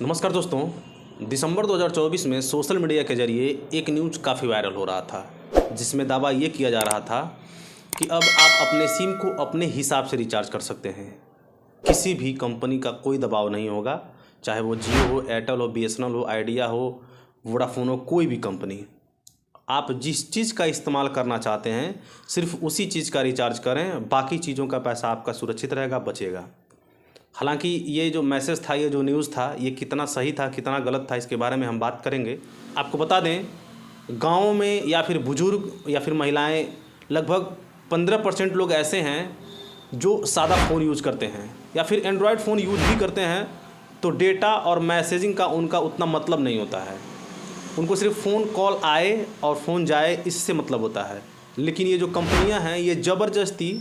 नमस्कार दोस्तों। दिसंबर 2024 में सोशल मीडिया के जरिए एक न्यूज़ काफ़ी वायरल हो रहा था, जिसमें दावा ये किया जा रहा था कि अब आप अपने सिम को अपने हिसाब से रिचार्ज कर सकते हैं। किसी भी कंपनी का कोई दबाव नहीं होगा, चाहे वो जियो हो, एयरटेल हो, बीएसएनएल हो, आइडिया हो, वोडाफोन हो, कोई भी कंपनी। आप जिस चीज़ का इस्तेमाल करना चाहते हैं सिर्फ उसी चीज़ का रिचार्ज करें, बाकी चीज़ों का पैसा आपका सुरक्षित रहेगा, बचेगा। हालांकि ये जो मैसेज था, ये जो न्यूज़ था, ये कितना सही था कितना गलत था, इसके बारे में हम बात करेंगे। आपको बता दें, गाँव में या फिर बुजुर्ग या फिर महिलाएं लगभग 15% लोग ऐसे हैं जो सादा फ़ोन यूज़ करते हैं या फिर एंड्रॉयड फ़ोन यूज़ भी करते हैं, तो डेटा और मैसेजिंग का उनका उतना मतलब नहीं होता है। उनको सिर्फ फ़ोन कॉल आए और फ़ोन जाए, इससे मतलब होता है। लेकिन ये जो कंपनियां हैं, ये ज़बरदस्ती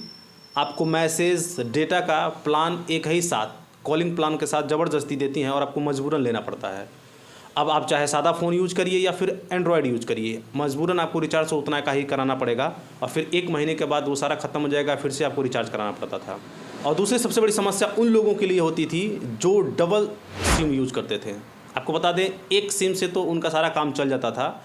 आपको मैसेज डेटा का प्लान एक ही साथ कॉलिंग प्लान के साथ ज़बरदस्ती देती हैं और आपको मजबूरन लेना पड़ता है। अब आप चाहे सादा फ़ोन यूज़ करिए या फिर एंड्रॉयड यूज़ करिए, मजबूरन आपको रिचार्ज तो उतना का ही कराना पड़ेगा और फिर 1 महीने के बाद वो सारा ख़त्म हो जाएगा, फिर से आपको रिचार्ज कराना पड़ता था। और दूसरी सबसे बड़ी समस्या उन लोगों के लिए होती थी जो डबल सिम यूज़ करते थे। आपको बता दें, एक सिम से तो उनका सारा काम चल जाता था,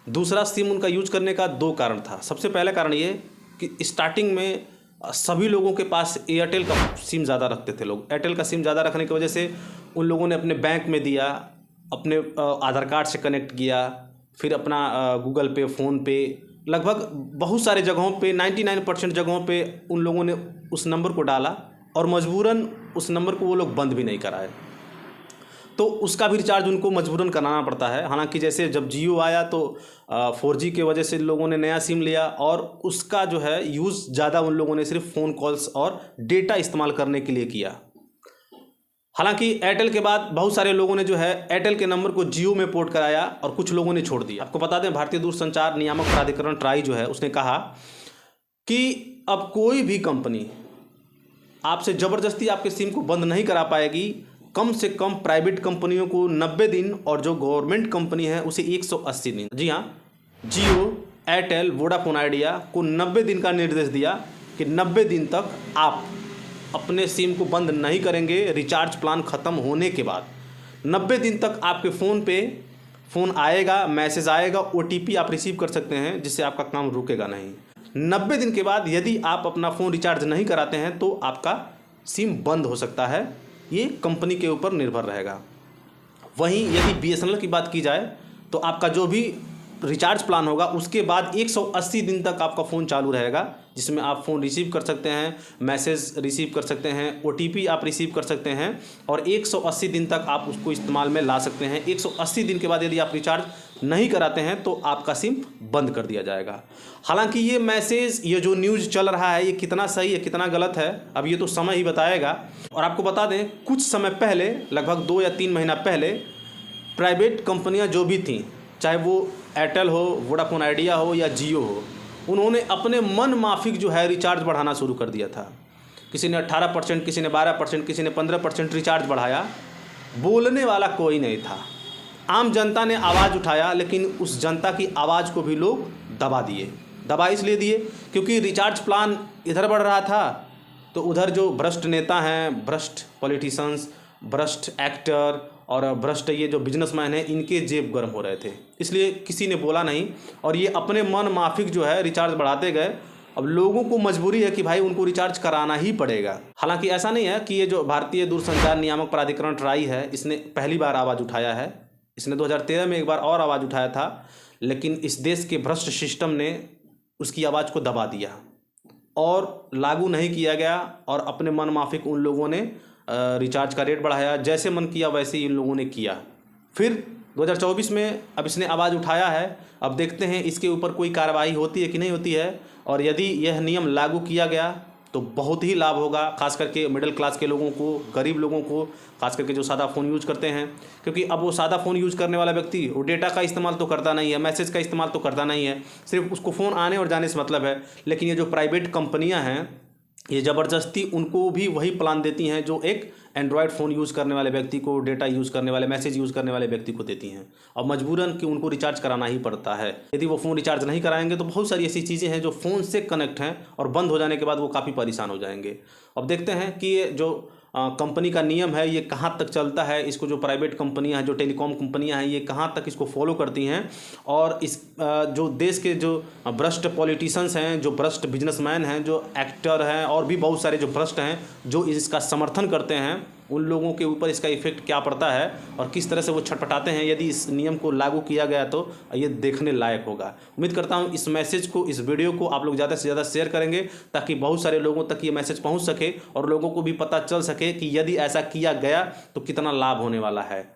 दूसरा सिम उनका यूज करने का 2 कारण था। सबसे पहला कारण ये कि स्टार्टिंग में सभी लोगों के पास एयरटेल का सिम ज़्यादा रखते थे लोग। एयरटेल का सिम ज़्यादा रखने की वजह से उन लोगों ने अपने बैंक में दिया, अपने आधार कार्ड से कनेक्ट किया, फिर अपना गूगल पे, फ़ोन पे, लगभग बहुत सारे जगहों पे 99% जगहों पे उन लोगों ने उस नंबर को डाला और मजबूरन उस नंबर को वो लोग बंद भी नहीं कराए, तो उसका भी रिचार्ज उनको मजबूरन कराना पड़ता है। हालांकि जैसे जब जियो आया तो 4G के वजह से लोगों ने नया सिम लिया और उसका जो है यूज़ ज़्यादा उन लोगों ने सिर्फ फ़ोन कॉल्स और डेटा इस्तेमाल करने के लिए किया। हालांकि एयरटेल के बाद बहुत सारे लोगों ने जो है एयरटेल के नंबर को जियो में पोर्ट कराया और कुछ लोगों ने छोड़ दिया। आपको बता दें, भारतीय दूरसंचार नियामक प्राधिकरण ट्राई जो है, उसने कहा कि अब कोई भी कंपनी आपसे ज़बरदस्ती आपके सिम को बंद नहीं करा पाएगी। कम से कम प्राइवेट कंपनियों को 90 दिन और जो गवर्नमेंट कंपनी है उसे 180 दिन। जी हाँ, जियो, एयरटेल, वोडाफोन आइडिया को 90 दिन का निर्देश दिया कि 90 दिन तक आप अपने सिम को बंद नहीं करेंगे। रिचार्ज प्लान ख़त्म होने के बाद 90 दिन तक आपके फ़ोन पे फ़ोन आएगा, मैसेज आएगा, OTP आप रिसीव कर सकते हैं, जिससे आपका काम रुकेगा नहीं। 90 दिन के बाद यदि आप अपना फ़ोन रिचार्ज नहीं कराते हैं तो आपका सिम बंद हो सकता है। ये कंपनी के ऊपर निर्भर रहेगा। वहीं यदि BSNL की बात की जाए तो आपका जो भी रिचार्ज प्लान होगा उसके बाद 180 दिन तक आपका फ़ोन चालू रहेगा, जिसमें आप फ़ोन रिसीव कर सकते हैं, मैसेज रिसीव कर सकते हैं, OTP आप रिसीव कर सकते हैं और 180 दिन तक आप उसको इस्तेमाल में ला सकते हैं। 180 दिन के बाद यदि आप रिचार्ज नहीं कराते हैं तो आपका सिम बंद कर दिया जाएगा। हालांकि ये मैसेज, ये जो न्यूज़ चल रहा है, ये कितना सही है कितना गलत है, अब ये तो समय ही बताएगा। और आपको बता दें, कुछ समय पहले, लगभग 2 या 3 महीना पहले, प्राइवेट कंपनियां जो भी थीं, चाहे वो एयरटेल हो, वोडाफोन आइडिया हो या जियो हो, उन्होंने अपने मन माफिक जो है रिचार्ज बढ़ाना शुरू कर दिया था। किसी ने 18%, किसी ने 12%, किसी ने 15% रिचार्ज बढ़ाया। बोलने वाला कोई नहीं था। आम जनता ने आवाज़ उठाया, लेकिन उस जनता की आवाज़ को भी लोग दबा दिए। दबा इसलिए दिए क्योंकि रिचार्ज प्लान इधर बढ़ रहा था तो उधर जो भ्रष्ट नेता हैं, भ्रष्ट पॉलिटिशियंस, भ्रष्ट एक्टर और भ्रष्ट ये जो बिजनेसमैन हैं, इनके जेब गर्म हो रहे थे, इसलिए किसी ने बोला नहीं और ये अपने मन माफिक जो है रिचार्ज बढ़ाते गए। अब लोगों को मजबूरी है कि भाई उनको रिचार्ज कराना ही पड़ेगा। हालांकि ऐसा नहीं है कि ये जो भारतीय दूरसंचार नियामक प्राधिकरण ट्राई है, इसने पहली बार आवाज़ उठाया है। इसने 2013 में एक बार और आवाज़ उठाया था, लेकिन इस देश के भ्रष्ट सिस्टम ने उसकी आवाज़ को दबा दिया और लागू नहीं किया गया और अपने मन माफिक उन लोगों ने रिचार्ज का रेट बढ़ाया। जैसे मन किया वैसे ही इन लोगों ने किया। फिर 2024 में अब इसने आवाज़ उठाया है। अब देखते हैं इसके ऊपर कोई कार्रवाई होती है कि नहीं होती है, और यदि यह नियम लागू किया गया तो बहुत ही लाभ होगा, खास करके मिडिल क्लास के लोगों को, गरीब लोगों को, खास करके जो सादा फ़ोन यूज़ करते हैं। क्योंकि अब वो सादा फ़ोन यूज़ करने वाला व्यक्ति वो डेटा का इस्तेमाल तो करता नहीं है, मैसेज का इस्तेमाल तो करता नहीं है, सिर्फ उसको फ़ोन आने और जाने से मतलब है। लेकिन ये जो प्राइवेट कंपनियां हैं, ये ज़बरदस्ती उनको भी वही प्लान देती हैं जो एक एंड्रॉयड फ़ोन यूज़ करने वाले व्यक्ति को, डेटा यूज़ करने वाले, मैसेज यूज़ करने वाले व्यक्ति को देती हैं। और मजबूरन कि उनको रिचार्ज कराना ही पड़ता है। यदि वो फ़ोन रिचार्ज नहीं कराएंगे तो बहुत सारी ऐसी चीज़ें हैं जो फ़ोन से कनेक्ट हैं और बंद हो जाने के बाद वो काफ़ी परेशान हो जाएंगे। अब देखते हैं कि ये जो कंपनी का नियम है ये कहाँ तक चलता है, इसको जो प्राइवेट कंपनियां हैं, जो टेलीकॉम कंपनियां हैं, ये कहाँ तक इसको फॉलो करती हैं, और इस जो देश के जो भ्रष्ट पॉलिटिशियंस हैं, जो भ्रष्ट बिजनेसमैन हैं, जो एक्टर हैं, और भी बहुत सारे जो भ्रष्ट हैं जो इसका समर्थन करते हैं, उन लोगों के ऊपर इसका इफेक्ट क्या पड़ता है और किस तरह से वो छटपटाते हैं यदि इस नियम को लागू किया गया तो ये देखने लायक होगा। उम्मीद करता हूँ इस मैसेज को, इस वीडियो को आप लोग ज़्यादा से ज़्यादा शेयर करेंगे ताकि बहुत सारे लोगों तक ये मैसेज पहुँच सके और लोगों को भी पता चल सके कि यदि ऐसा किया गया तो कितना लाभ होने वाला है।